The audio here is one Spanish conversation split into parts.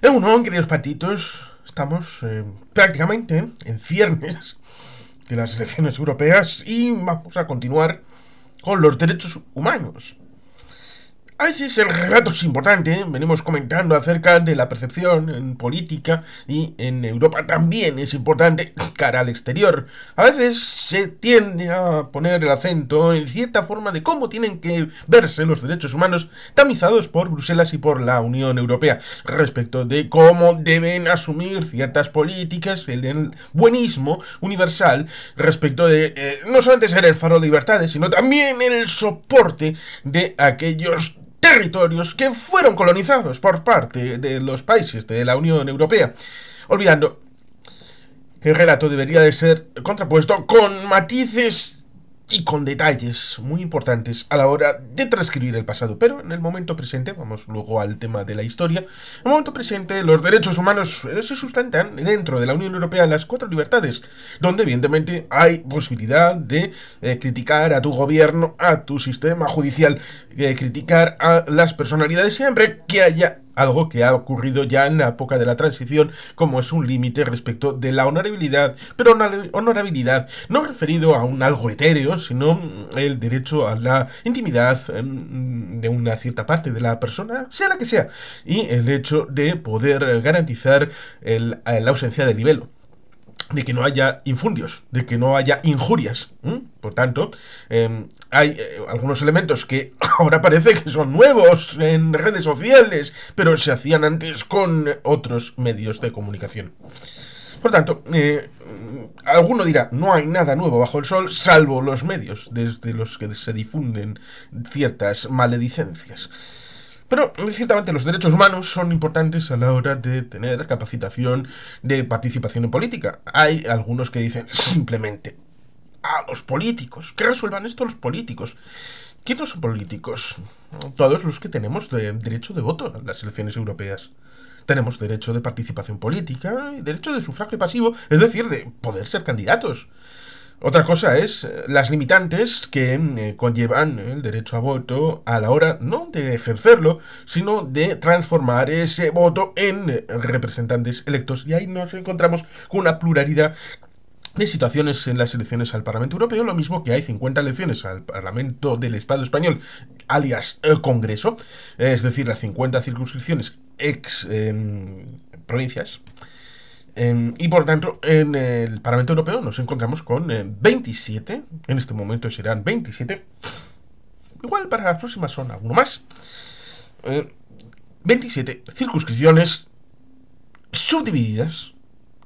Bueno, queridos patitos, estamos prácticamente en ciernes de las elecciones europeas y vamos a continuar con los derechos humanos. A veces el relato es importante, venimos comentando acerca de la percepción en política y en Europa también es importante cara al exterior. A veces se tiende a poner el acento en cierta forma de cómo tienen que verse los derechos humanos tamizados por Bruselas y por la Unión Europea respecto de cómo deben asumir ciertas políticas, el buenismo universal respecto de no solamente ser el faro de libertades, sino también el soporte de aquellos territorios que fueron colonizados por parte de los países de la Unión Europea, olvidando que el relato debería de ser contrapuesto con matices y con detalles muy importantes a la hora de transcribir el pasado. Pero en el momento presente, vamos luego al tema de la historia, en el momento presente los derechos humanos se sustentan dentro de la Unión Europea las 4 libertades, donde evidentemente hay posibilidad de criticar a tu gobierno, a tu sistema judicial, criticar a las personalidades siempre que haya algo que ha ocurrido ya en la época de la transición, como es un límite respecto de la honorabilidad, pero honorabilidad no referido a un algo etéreo, sino el derecho a la intimidad de una cierta parte de la persona, sea la que sea, y el hecho de poder garantizar la ausencia de libelo, de que no haya infundios, de que no haya injurias. Por tanto, hay algunos elementos que ahora parece que son nuevos en redes sociales, pero se hacían antes con otros medios de comunicación. Por tanto, alguno dirá, no hay nada nuevo bajo el sol, salvo los medios desde los que se difunden ciertas maledicencias. Pero, ciertamente, los derechos humanos son importantes a la hora de tener capacitación de participación en política. Hay algunos que dicen simplemente a los políticos, que resuelvan esto los políticos. ¿Quiénes son políticos? Todos los que tenemos derecho de voto en las elecciones europeas. Tenemos derecho de participación política y derecho de sufragio pasivo, es decir, de poder ser candidatos. Otra cosa es las limitantes que conllevan el derecho a voto a la hora no de ejercerlo, sino de transformar ese voto en representantes electos. Y ahí nos encontramos con una pluralidad de situaciones en las elecciones al Parlamento Europeo, lo mismo que hay 50 elecciones al Parlamento del Estado español, alias Congreso, es decir, las 50 circunscripciones ex provincias. Y por tanto, en el Parlamento Europeo nos encontramos con 27, en este momento serán 27, igual para las próximas son alguno más, 27 circunscripciones subdivididas,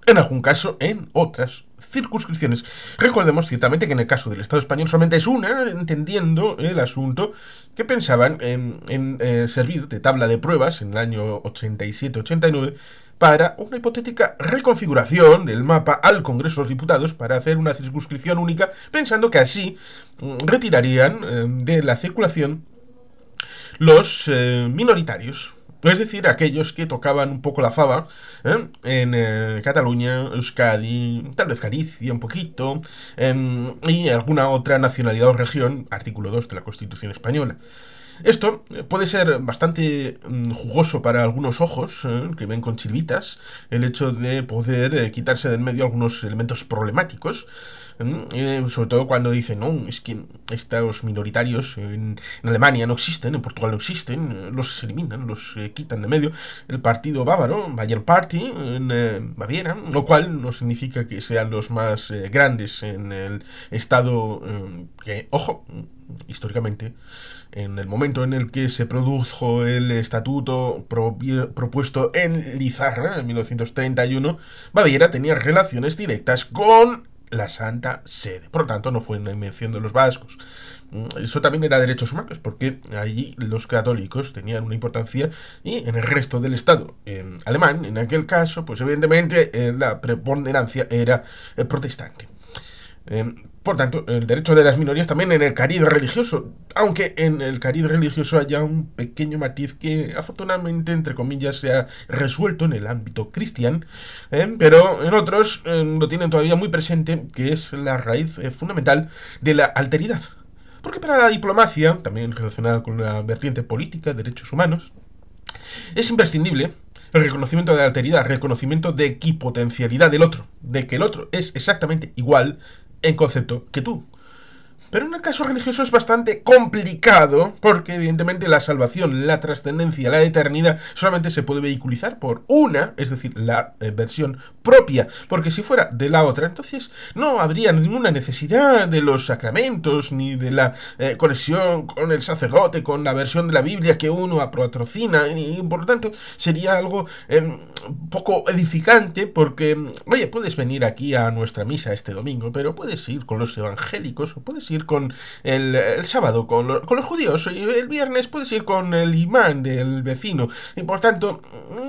en algún caso en otras circunscripciones. Recordemos ciertamente que en el caso del Estado español solamente es una, entendiendo el asunto, que pensaban en servir de tabla de pruebas en el año 87-89 para una hipotética reconfiguración del mapa al Congreso de los Diputados para hacer una circunscripción única, pensando que así retirarían de la circulación los minoritarios. Es decir, aquellos que tocaban un poco la fava en Cataluña, Euskadi, tal vez Galicia un poquito, y alguna otra nacionalidad o región, artículo 2 de la Constitución Española. Esto puede ser bastante jugoso para algunos ojos, que ven con chiribitas, el hecho de poder quitarse del medio algunos elementos problemáticos, sobre todo cuando dicen, no, es que estos minoritarios en Alemania no existen, en Portugal no existen, los eliminan, los quitan de medio. El partido bávaro, Bayern Party, en Baviera, lo cual no significa que sean los más grandes en el estado que, ojo, históricamente, en el momento en el que se produjo el estatuto propuesto en Lizarra, en 1931, Baviera tenía relaciones directas con la Santa Sede. Por lo tanto, no fue una invención de los vascos. Eso también era derechos humanos, porque allí los católicos tenían una importancia y en el resto del Estado alemán, en aquel caso, pues evidentemente la preponderancia era protestante. Por tanto, el derecho de las minorías también en el cariz religioso, aunque en el cariz religioso haya un pequeño matiz que afortunadamente, entre comillas, se ha resuelto en el ámbito cristiano, pero en otros lo tienen todavía muy presente, que es la raíz fundamental de la alteridad. Porque para la diplomacia, también relacionada con la vertiente política, derechos humanos, es imprescindible el reconocimiento de la alteridad, el reconocimiento de equipotencialidad del otro, de que el otro es exactamente igual en concepto que tú. Pero en el caso religioso es bastante complicado porque evidentemente la salvación, la trascendencia, la eternidad solamente se puede vehiculizar por una, es decir, la versión propia, porque si fuera de la otra, entonces no habría ninguna necesidad de los sacramentos ni de la conexión con el sacerdote, con la versión de la Biblia que uno patrocina, y por lo tanto sería algo poco edificante porque, oye, puedes venir aquí a nuestra misa este domingo, pero puedes ir con los evangélicos o puedes ir con el sábado con los judíos y el viernes puedes ir con el imán del vecino y por tanto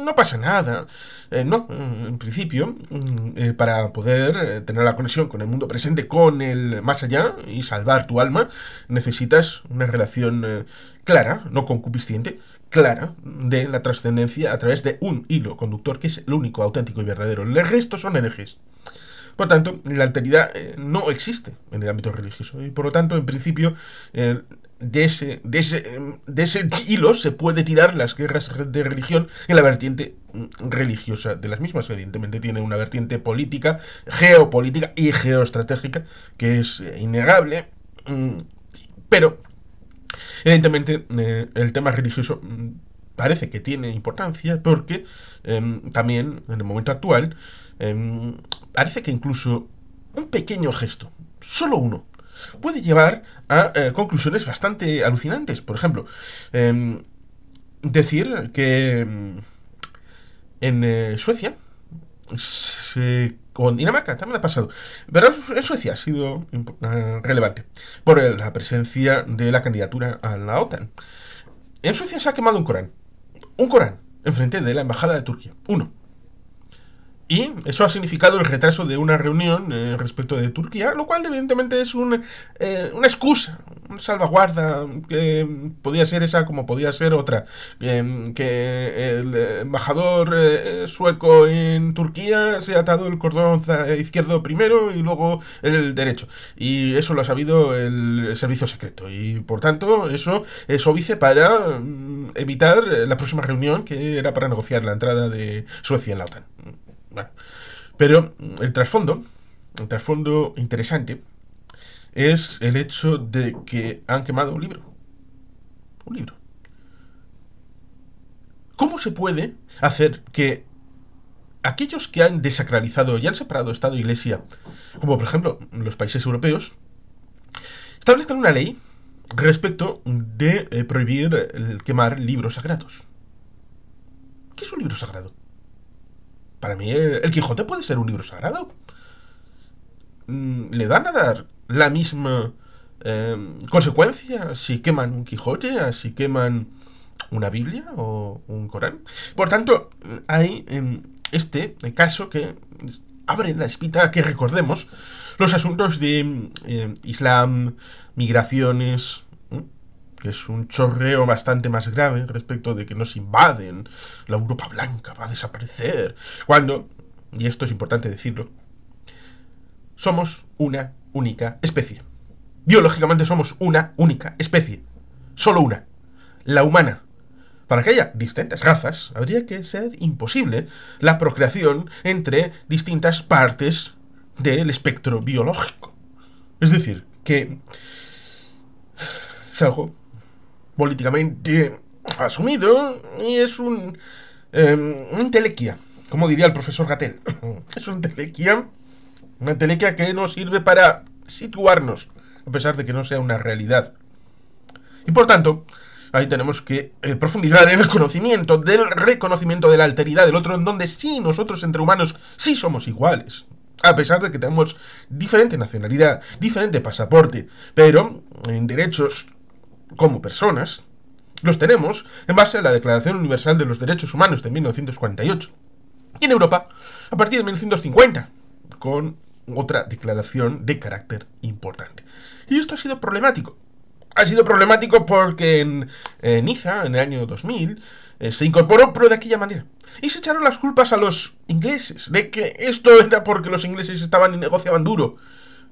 no pasa nada. No, en principio, para poder tener la conexión con el mundo presente, con el más allá y salvar tu alma, necesitas una relación clara, no concupisciente, clara de la trascendencia a través de un hilo conductor que es el único, auténtico y verdadero. El resto son herejes. Por lo tanto, la alteridad no existe en el ámbito religioso y por lo tanto, en principio, de ese hilo se puede tirar las guerras de religión en la vertiente religiosa de las mismas. Evidentemente tiene una vertiente política, geopolítica y geoestratégica que es innegable, pero evidentemente el tema religioso parece que tiene importancia porque también en el momento actual parece que incluso un pequeño gesto, solo uno, puede llevar a conclusiones bastante alucinantes. Por ejemplo, decir que en Suecia, con Dinamarca también ha pasado, pero en Suecia ha sido relevante por la presencia de la candidatura a la OTAN. En Suecia se ha quemado un Corán, enfrente de la embajada de Turquía, uno. Y eso ha significado el retraso de una reunión respecto de Turquía, lo cual evidentemente es una excusa, una salvaguarda, que podía ser esa como podía ser otra. Que el embajador sueco en Turquía se ha atado el cordón izquierdo primero y luego el derecho. Y eso lo ha sabido el servicio secreto. Y por tanto, eso es óbice para evitar la próxima reunión que era para negociar la entrada de Suecia en la OTAN. Bueno, pero el trasfondo interesante es el hecho de que han quemado un libro. Un libro. ¿Cómo se puede hacer que aquellos que han desacralizado y han separado Estado e Iglesia, como por ejemplo los países europeos, establezcan una ley respecto de prohibir el quemar libros sagrados? ¿Qué es un libro sagrado? Para mí, el Quijote puede ser un libro sagrado. ¿Le dan a dar la misma consecuencia si queman un Quijote, a si queman una Biblia o un Corán? Por tanto, hay este caso que abre la espita a que recordemos los asuntos de Islam, migraciones, que es un chorreo bastante más grave respecto de que nos invaden, la Europa blanca va a desaparecer, cuando, y esto es importante decirlo, somos una única especie. Biológicamente somos una única especie, solo una, la humana. Para que haya distintas razas, habría que ser imposible la procreación entre distintas partes del espectro biológico. Es decir, que es algo políticamente asumido y es una entelequia, como diría el profesor Gatell. Es una entelequia que nos sirve para situarnos, a pesar de que no sea una realidad. Y por tanto, ahí tenemos que profundizar en el conocimiento del reconocimiento de la alteridad del otro, en donde sí, nosotros entre humanos sí somos iguales, a pesar de que tenemos diferente nacionalidad, diferente pasaporte, pero en derechos como personas, los tenemos en base a la Declaración Universal de los Derechos Humanos de 1948. Y en Europa, a partir de 1950, con otra declaración de carácter importante. Y esto ha sido problemático. Ha sido problemático porque en Niza, en el año 2000, se incorporó, pero de aquella manera. Y se echaron las culpas a los ingleses, de que esto era porque los ingleses estaban y negociaban duro.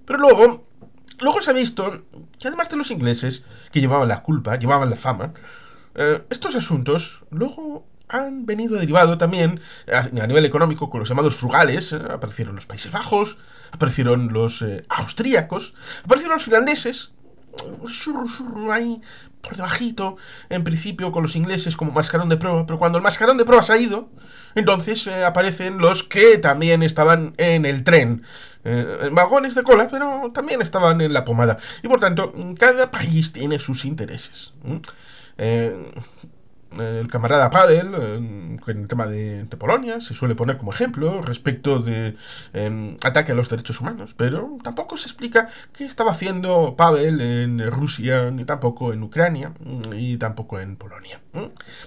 Pero luego se ha visto que además de los ingleses, que llevaban la culpa, llevaban la fama, estos asuntos luego han venido derivado también a nivel económico con los llamados frugales. Aparecieron los Países Bajos, aparecieron los austríacos, aparecieron los finlandeses, ahí por debajito, en principio con los ingleses como mascarón de prueba, pero cuando el mascarón de prueba se ha ido, entonces aparecen los que también estaban en el tren, en vagones de cola, pero también estaban en la pomada. Y por tanto, cada país tiene sus intereses. El camarada Pavel, en el tema de Polonia, se suele poner como ejemplo respecto de ataque a los derechos humanos, pero tampoco se explica qué estaba haciendo Pavel en Rusia, ni tampoco en Ucrania, y tampoco en Polonia.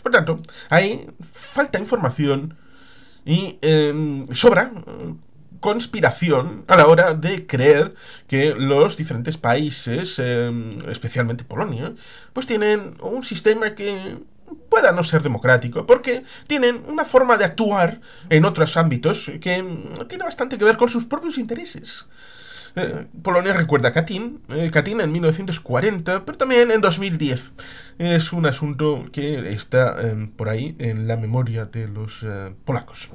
Por tanto, ahí falta información y sobra conspiración a la hora de creer que los diferentes países, especialmente Polonia, pues tienen un sistema que pueda no ser democrático, porque tienen una forma de actuar en otros ámbitos que tiene bastante que ver con sus propios intereses. Polonia recuerda a Katyn en 1940, pero también en 2010. Es un asunto que está por ahí en la memoria de los polacos.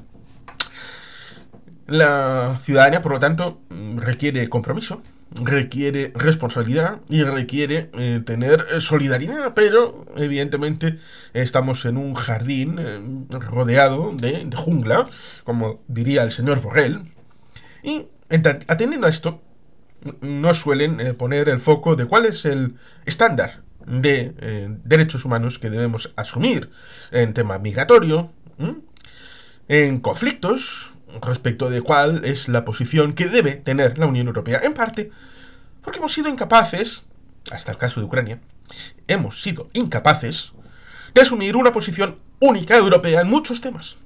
La ciudadanía, por lo tanto, requiere compromiso, requiere responsabilidad y requiere tener solidaridad, pero evidentemente estamos en un jardín rodeado de jungla, como diría el señor Borrell, y atendiendo a esto, no suelen poner el foco de cuál es el estándar de derechos humanos que debemos asumir en tema migratorio, en conflictos, respecto de cuál es la posición que debe tener la Unión Europea, en parte porque hemos sido incapaces, hasta el caso de Ucrania, hemos sido incapaces de asumir una posición única europea en muchos temas.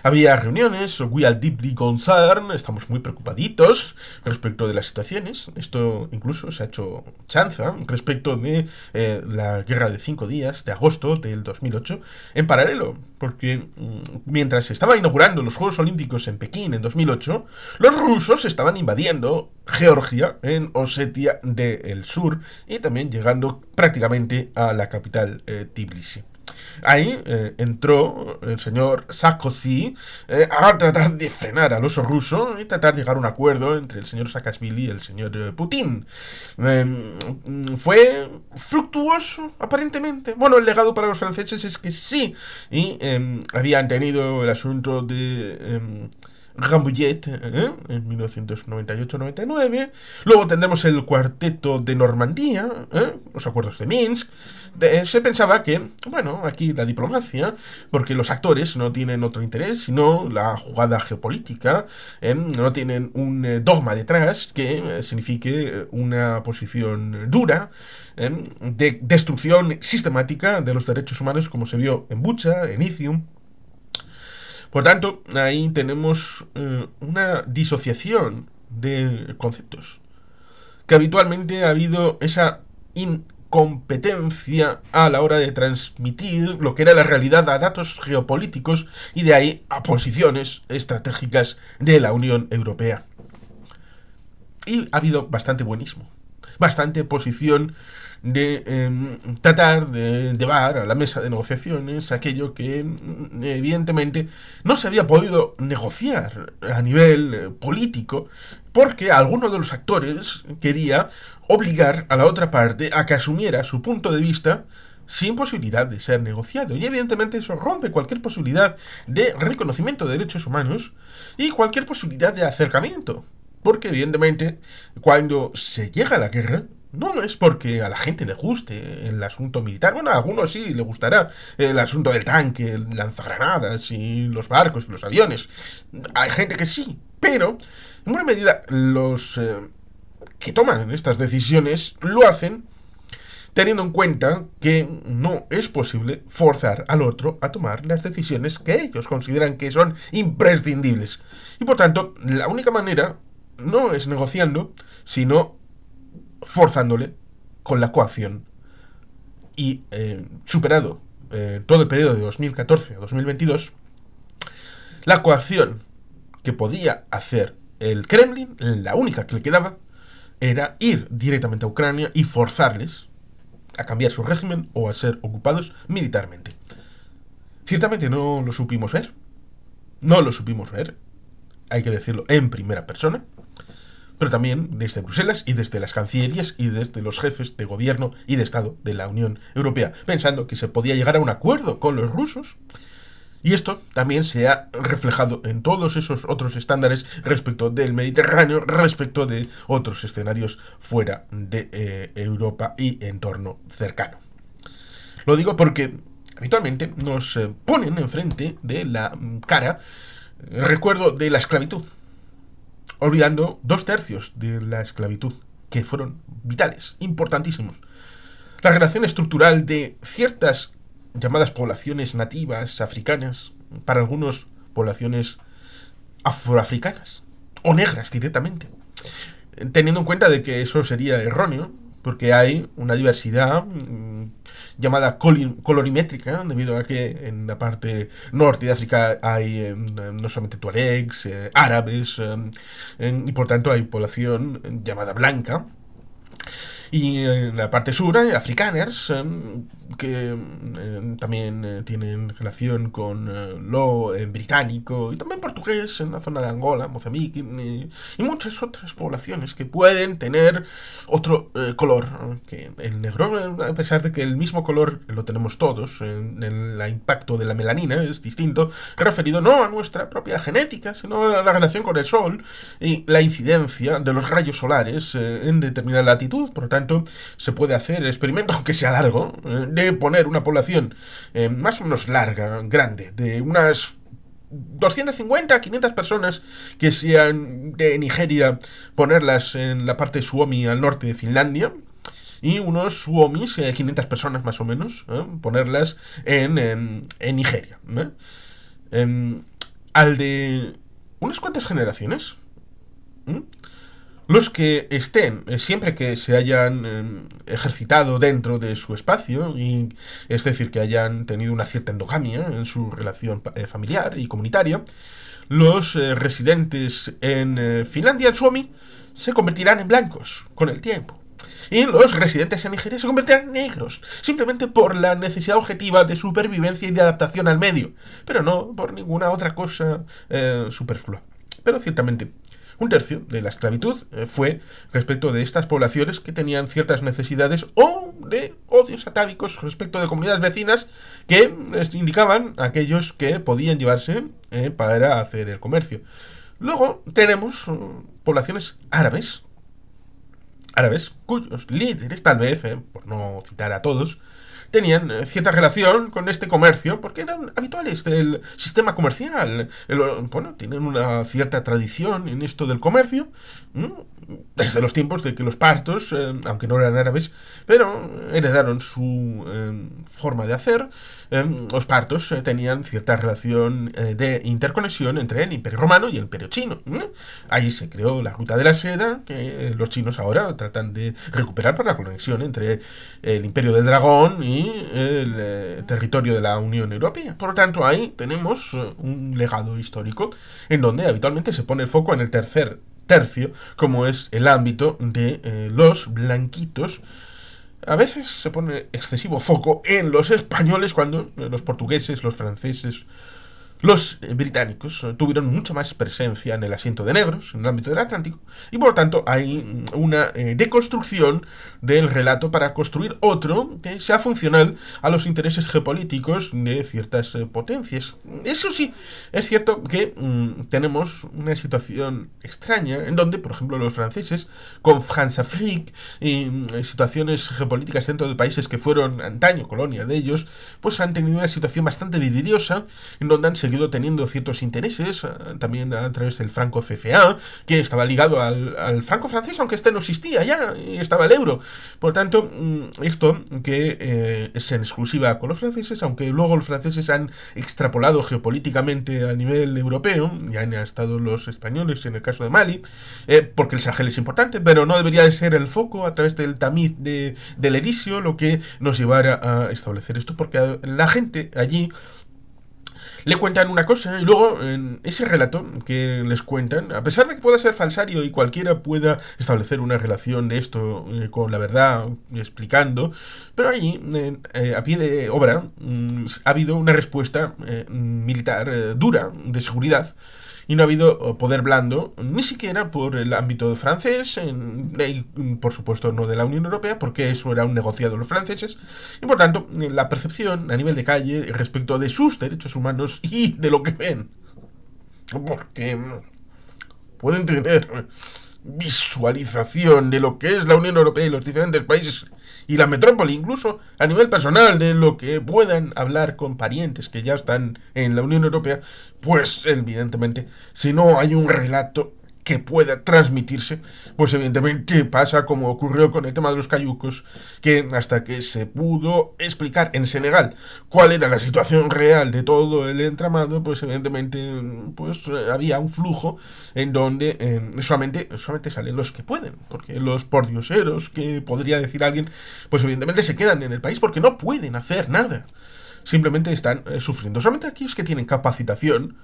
Había reuniones, we are deeply concerned, estamos muy preocupaditos respecto de las situaciones. Esto incluso se ha hecho chanza respecto de la guerra de 5 días de agosto del 2008 en paralelo, porque mientras se estaban inaugurando los Juegos Olímpicos en Pekín en 2008, los rusos estaban invadiendo Georgia en Osetia del Sur y también llegando prácticamente a la capital Tbilisi. Ahí entró el señor Sarkozy a tratar de frenar al oso ruso y tratar de llegar a un acuerdo entre el señor Saakashvili y el señor Putin. Fue fructuoso, aparentemente. Bueno, el legado para los franceses es que sí. Y habían tenido el asunto de Rambouillet en 1998-99. Luego tendremos el cuarteto de Normandía, los acuerdos de Minsk. Se pensaba que, bueno, aquí la diplomacia, porque los actores no tienen otro interés, sino la jugada geopolítica, no tienen un dogma detrás que signifique una posición dura, de destrucción sistemática de los derechos humanos, como se vio en Bucha, en Izium. Por tanto, ahí tenemos una disociación de conceptos. Que habitualmente ha habido esa incompetencia a la hora de transmitir lo que era la realidad a datos geopolíticos y de ahí a posiciones estratégicas de la Unión Europea. Y ha habido bastante buenismo, bastante posición de tratar de llevar a la mesa de negociaciones aquello que evidentemente no se había podido negociar a nivel político, porque alguno de los actores quería obligar a la otra parte a que asumiera su punto de vista sin posibilidad de ser negociado. Y evidentemente eso rompe cualquier posibilidad de reconocimiento de derechos humanos y cualquier posibilidad de acercamiento. Porque evidentemente cuando se llega a la guerra, no es porque a la gente le guste el asunto militar. Bueno, a algunos sí le gustará el asunto del tanque, el lanzagranadas y los barcos y los aviones. Hay gente que sí, pero en buena medida los que toman estas decisiones lo hacen teniendo en cuenta que no es posible forzar al otro a tomar las decisiones que ellos consideran que son imprescindibles. Y por tanto, la única manera no es negociando, sino forzándole con la coacción. Y superado todo el periodo de 2014 a 2022, la coacción que podía hacer el Kremlin, la única que le quedaba, era ir directamente a Ucrania y forzarles a cambiar su régimen o a ser ocupados militarmente. Ciertamente no lo supimos ver. No lo supimos ver. Hay que decirlo en primera persona. Pero también desde Bruselas y desde las cancillerías y desde los jefes de gobierno y de Estado de la Unión Europea, pensando que se podía llegar a un acuerdo con los rusos. Y esto también se ha reflejado en todos esos otros estándares respecto del Mediterráneo, respecto de otros escenarios fuera de Europa y entorno cercano. Lo digo porque habitualmente nos ponen enfrente de la cara el recuerdo de la esclavitud, olvidando 2/3 de la esclavitud, que fueron vitales, importantísimos. La relación estructural de ciertas llamadas poblaciones nativas africanas, para algunos poblaciones afroafricanas, o negras directamente, teniendo en cuenta de que eso sería erróneo, porque hay una diversidad llamada colorimétrica, debido a que en la parte norte de África hay no solamente tuaregs, árabes, y por tanto hay población llamada blanca. Y en la parte sur hay afrikaners, que también tienen relación con lo británico y también portugués en la zona de Angola, Mozambique y muchas otras poblaciones que pueden tener otro color que el negro, a pesar de que el mismo color lo tenemos todos. El impacto de la melanina es distinto, referido no a nuestra propia genética, sino a la relación con el sol y la incidencia de los rayos solares en determinada latitud. Por lo tanto, se puede hacer el experimento, aunque sea largo, de poner una población más o menos larga, grande, de unas 250 a 500 personas que sean de Nigeria, ponerlas en la parte Suomi al norte de Finlandia, y unos Suomis, 500 personas más o menos, ponerlas en Nigeria. Al de unas cuantas generaciones, los que estén, siempre que se hayan ejercitado dentro de su espacio, y es decir, que hayan tenido una cierta endogamia en su relación familiar y comunitaria, los residentes en Finlandia, en Suomi, se convertirán en blancos con el tiempo. Y los residentes en Nigeria se convertirán en negros, simplemente por la necesidad objetiva de supervivencia y de adaptación al medio, pero no por ninguna otra cosa superflua. Pero ciertamente, 1/3 de la esclavitud fue respecto de estas poblaciones que tenían ciertas necesidades o de odios atávicos respecto de comunidades vecinas que les indicaban a aquellos que podían llevarse para hacer el comercio. Luego tenemos poblaciones árabes, cuyos líderes, tal vez, por no citar a todos, tenían cierta relación con este comercio, porque eran habituales del sistema comercial. Bueno, tienen una cierta tradición en esto del comercio, desde los tiempos de que los partos, aunque no eran árabes, pero heredaron su forma de hacer. Los partos tenían cierta relación de interconexión entre el Imperio Romano y el Imperio Chino. Ahí se creó la Ruta de la Seda, que los chinos ahora tratan de recuperar por la conexión entre el Imperio del Dragón y el territorio de la Unión Europea. Por lo tanto, ahí tenemos un legado histórico en donde habitualmente se pone el foco en el tercer tercio, como es el ámbito de los blanquitos. A veces se pone excesivo foco en los españoles cuando los portugueses, los franceses, los británicos tuvieron mucha más presencia en el asiento de negros, en el ámbito del Atlántico, y por lo tanto hay una deconstrucción del relato para construir otro que sea funcional a los intereses geopolíticos de ciertas potencias. Eso sí, es cierto que tenemos una situación extraña en donde, por ejemplo, los franceses, con France-Afrique y situaciones geopolíticas dentro de países que fueron antaño colonias de ellos, pues han tenido una situación bastante vidriosa, en donde han seguido teniendo ciertos intereses, también a través del franco CFA, que estaba ligado al franco francés, aunque este no existía ya, y estaba el euro. Por lo tanto, esto que es en exclusiva con los franceses, aunque luego los franceses han extrapolado geopolíticamente a nivel europeo, y han estado los españoles en el caso de Mali, porque el Sahel es importante, pero no debería de ser el foco a través del tamiz del ericio lo que nos llevara a establecer esto, porque la gente allí le cuentan una cosa y luego en ese relato que les cuentan, a pesar de que pueda ser falsario y cualquiera pueda establecer una relación de esto con la verdad explicando, pero allí, a pie de obra, ha habido una respuesta militar dura de seguridad y no ha habido poder blando, ni siquiera por el ámbito francés, y por supuesto no de la Unión Europea, porque eso era un negociado de los franceses, y por tanto la percepción a nivel de calle respecto de sus derechos humanos y de lo que ven, porque pueden tener visualización de lo que es la Unión Europea y los diferentes países y la metrópoli, incluso a nivel personal, de lo que puedan hablar con parientes que ya están en la Unión Europea, pues evidentemente, si no hay un relato que pueda transmitirse, pues evidentemente pasa como ocurrió con el tema de los cayucos, que hasta que se pudo explicar en Senegal cuál era la situación real de todo el entramado, pues evidentemente pues había un flujo en donde solamente salen los que pueden, porque los pordioseros, que podría decir alguien, pues evidentemente se quedan en el país porque no pueden hacer nada, simplemente están sufriendo. Solamente aquellos que tienen capacitación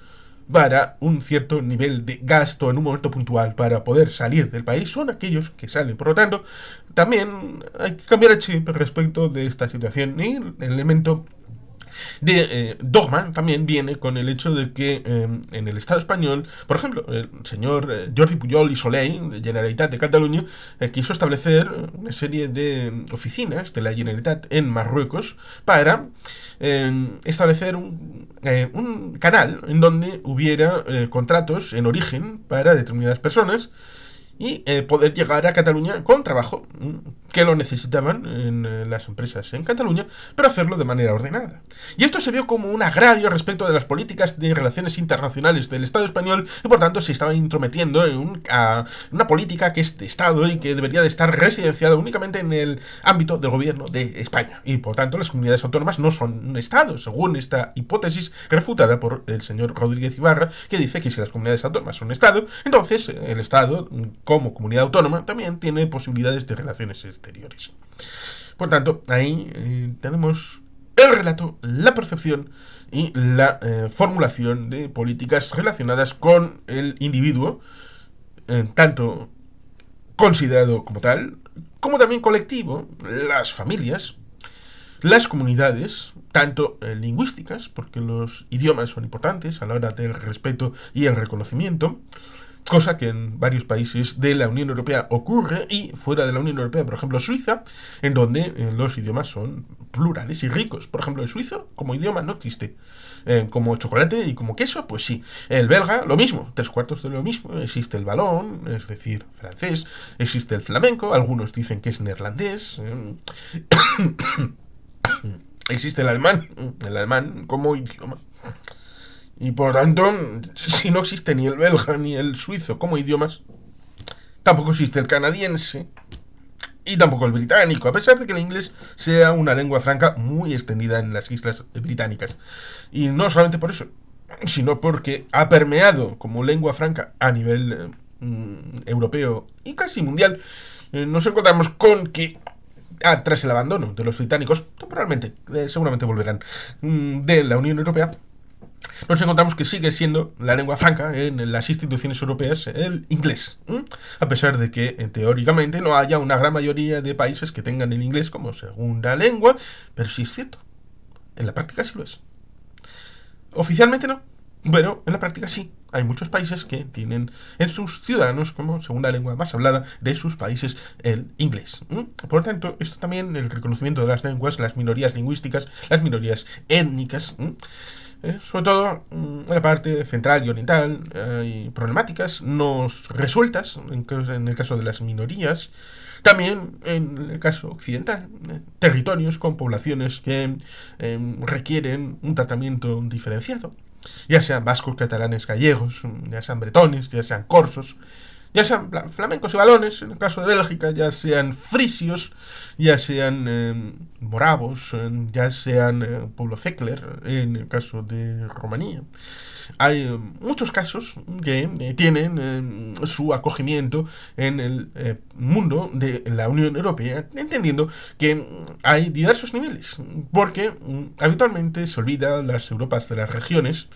para un cierto nivel de gasto en un momento puntual para poder salir del país son aquellos que salen. Por lo tanto, también hay que cambiar el chip respecto de esta situación, y el elemento de dogma también viene con el hecho de que en el Estado español, por ejemplo, el señor Jordi Pujol y Soleil, de Generalitat de Cataluña, quiso establecer una serie de oficinas de la Generalitat en Marruecos para establecer un canal en donde hubiera contratos en origen para determinadas personas y poder llegar a Cataluña con trabajo que lo necesitaban en las empresas en Cataluña, pero hacerlo de manera ordenada. Y esto se vio como un agravio respecto de las políticas de relaciones internacionales del Estado español, y por tanto se estaban intrometiendo en una política que es de Estado y que debería de estar residenciada únicamente en el ámbito del gobierno de España. Y por tanto las comunidades autónomas no son un Estado, según esta hipótesis refutada por el señor Rodríguez Ibarra, que dice que si las comunidades autónomas son Estado, entonces el Estado, como comunidad autónoma, también tiene posibilidades de relaciones exteriores. Por tanto, ahí tenemos el relato, la percepción y la formulación de políticas relacionadas con el individuo, tanto considerado como tal, como también colectivo, las familias, las comunidades, tanto lingüísticas, porque los idiomas son importantes a la hora del respeto y el reconocimiento, cosa que en varios países de la Unión Europea ocurre, y fuera de la Unión Europea, por ejemplo Suiza, en donde los idiomas son plurales y ricos. Por ejemplo, el suizo como idioma no existe. Como chocolate y como queso, pues sí. El belga, lo mismo, 3/4 de lo mismo. Existe el valón, es decir, francés. Existe el flamenco, algunos dicen que es neerlandés. Existe el alemán como idioma. Y por tanto, si no existe ni el belga ni el suizo como idiomas, tampoco existe el canadiense y tampoco el británico, a pesar de que el inglés sea una lengua franca muy extendida en las islas británicas. Y no solamente por eso, sino porque ha permeado como lengua franca a nivel europeo y casi mundial. Nos encontramos con que tras el abandono de los británicos, temporalmente, seguramente volverán, de la Unión Europea, nos encontramos que sigue siendo la lengua franca en las instituciones europeas el inglés, a pesar de que teóricamente no haya una gran mayoría de países que tengan el inglés como segunda lengua, pero sí es cierto, en la práctica sí lo es. Oficialmente no, pero en la práctica sí. Hay muchos países que tienen en sus ciudadanos como segunda lengua más hablada de sus países el inglés. Por lo tanto, esto también, el reconocimiento de las lenguas, las minorías lingüísticas, las minorías étnicas, sobre todo en la parte central y oriental, hay problemáticas no resueltas en el caso de las minorías. También en el caso occidental, territorios con poblaciones que requieren un tratamiento diferenciado, ya sean vascos, catalanes, gallegos, ya sean bretones, ya sean corsos, ya sean flamencos y balones, en el caso de Bélgica, ya sean frisios, ya sean moravos, ya sean pueblo Zekler, en el caso de Rumanía. Hay muchos casos que tienen su acogimiento en el mundo de la Unión Europea, entendiendo que hay diversos niveles, porque habitualmente se olvida las Europas de las regiones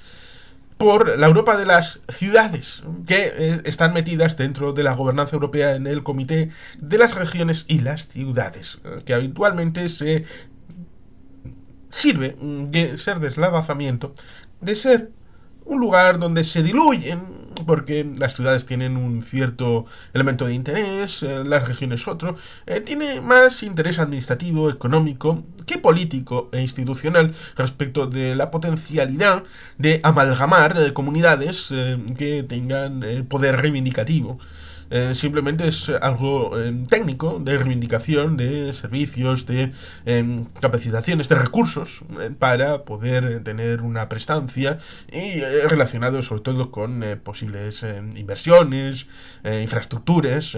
por la Europa de las ciudades, que están metidas dentro de la gobernanza europea en el Comité de las Regiones y las Ciudades, que habitualmente se sirve de ser deslavazamiento, de ser un lugar donde se diluyen, porque las ciudades tienen un cierto elemento de interés, las regiones otro, tiene más interés administrativo, económico, que político e institucional respecto de la potencialidad de amalgamar comunidades que tengan poder reivindicativo. Simplemente es algo técnico, de reivindicación de servicios, de capacitaciones, de recursos para poder tener una prestancia y relacionado sobre todo con posibles inversiones, infraestructuras,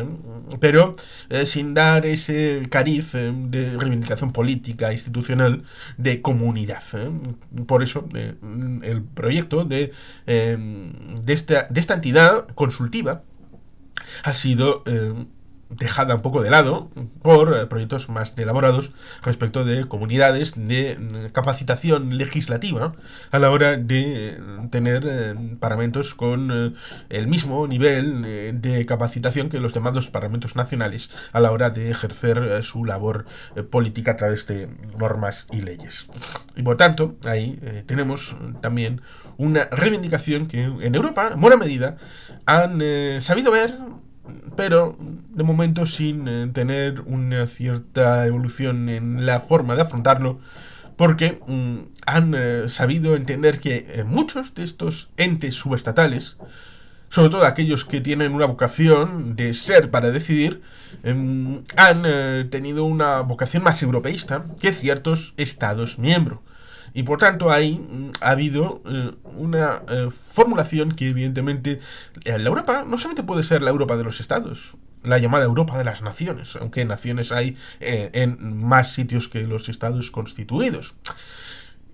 pero sin dar ese cariz de reivindicación política, institucional, de comunidad. Por eso el proyecto de esta entidad consultiva ha sido dejada un poco de lado por proyectos más elaborados respecto de comunidades de capacitación legislativa a la hora de tener parlamentos con el mismo nivel de capacitación que los llamados parlamentos nacionales a la hora de ejercer su labor política a través de normas y leyes. Y por tanto, ahí tenemos también una reivindicación que en Europa, en buena medida, han sabido ver, pero de momento sin tener una cierta evolución en la forma de afrontarlo, porque han sabido entender que muchos de estos entes subestatales, sobre todo aquellos que tienen una vocación de ser para decidir, han tenido una vocación más europeísta que ciertos estados miembros. Y por tanto ahí ha habido una formulación que evidentemente la Europa no solamente puede ser la Europa de los estados, la llamada Europa de las naciones, aunque naciones hay en más sitios que los estados constituidos.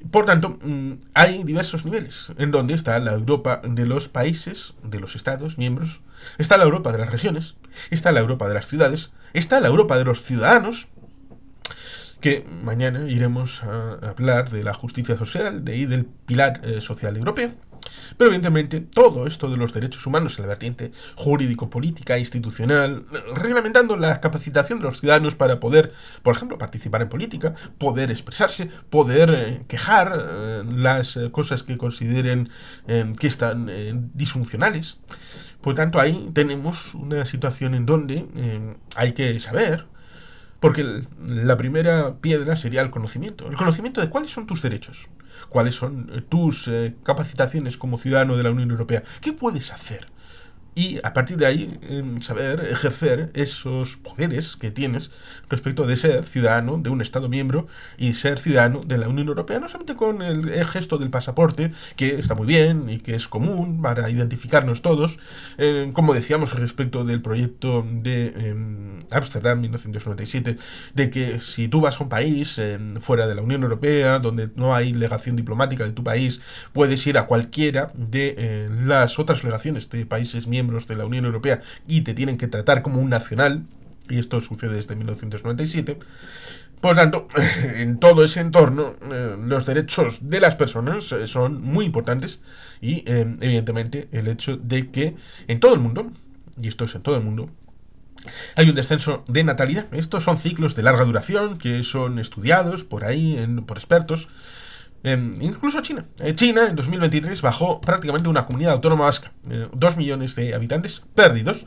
Por tanto, hay diversos niveles en donde está la Europa de los países, de los estados miembros, está la Europa de las regiones, está la Europa de las ciudades, está la Europa de los ciudadanos, que mañana iremos a hablar de la justicia social, de ahí del pilar social europeo. Pero evidentemente todo esto de los derechos humanos en la vertiente jurídico-política, institucional, reglamentando la capacitación de los ciudadanos para poder, por ejemplo, participar en política, poder expresarse, poder quejar las cosas que consideren que están disfuncionales. Por tanto, ahí tenemos una situación en donde hay que saber, porque la primera piedra sería el conocimiento. El conocimiento de cuáles son tus derechos, cuáles son tus capacitaciones como ciudadano de la Unión Europea, qué puedes hacer. Y a partir de ahí saber ejercer esos poderes que tienes respecto de ser ciudadano de un Estado miembro y ser ciudadano de la Unión Europea, no solamente con el gesto del pasaporte, que está muy bien y que es común para identificarnos todos, como decíamos respecto del proyecto de Ámsterdam 1997, de que si tú vas a un país fuera de la Unión Europea, donde no hay legación diplomática de tu país, puedes ir a cualquiera de las otras legaciones de países miembros de la Unión Europea y te tienen que tratar como un nacional, y esto sucede desde 1997. Por tanto, en todo ese entorno, los derechos de las personas son muy importantes y, evidentemente, el hecho de que en todo el mundo, y esto es en todo el mundo, hay un descenso de natalidad. Estos son ciclos de larga duración que son estudiados por ahí, por expertos. Incluso China. China en 2023 bajó prácticamente una comunidad autónoma vasca. 2 millones de habitantes perdidos.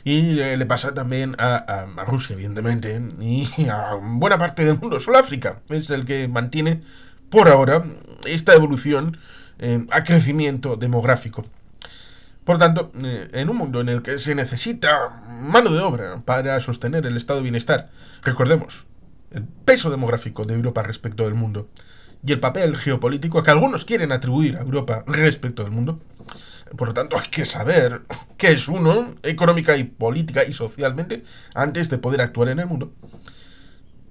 Y le pasa también a Rusia, evidentemente. Y a buena parte del mundo. Solo África es el que mantiene, por ahora, esta evolución a crecimiento demográfico. Por tanto, en un mundo en el que se necesita mano de obra para sostener el estado de bienestar, recordemos el peso demográfico de Europa respecto del mundo y el papel geopolítico que algunos quieren atribuir a Europa respecto del mundo, Por lo tanto, hay que saber qué es uno, económica y política y socialmente, antes de poder actuar en el mundo,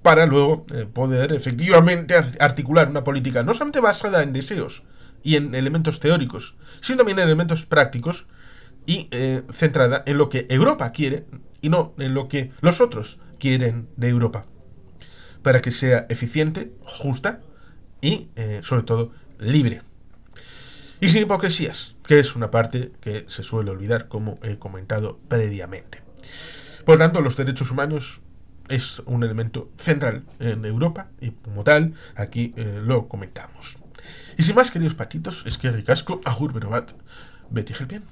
para luego poder efectivamente articular una política no solamente basada en deseos y en elementos teóricos, sino también en elementos prácticos y centrada en lo que Europa quiere y no en lo que los otros quieren de Europa, para que sea eficiente, justa y, sobre todo, libre. Y sin hipocresías, que es una parte que se suele olvidar, como he comentado previamente. Por lo tanto, los derechos humanos es un elemento central en Europa y como tal, aquí lo comentamos. Y sin más, queridos patitos, es que ricasco, agur berobat, Betty Helpien.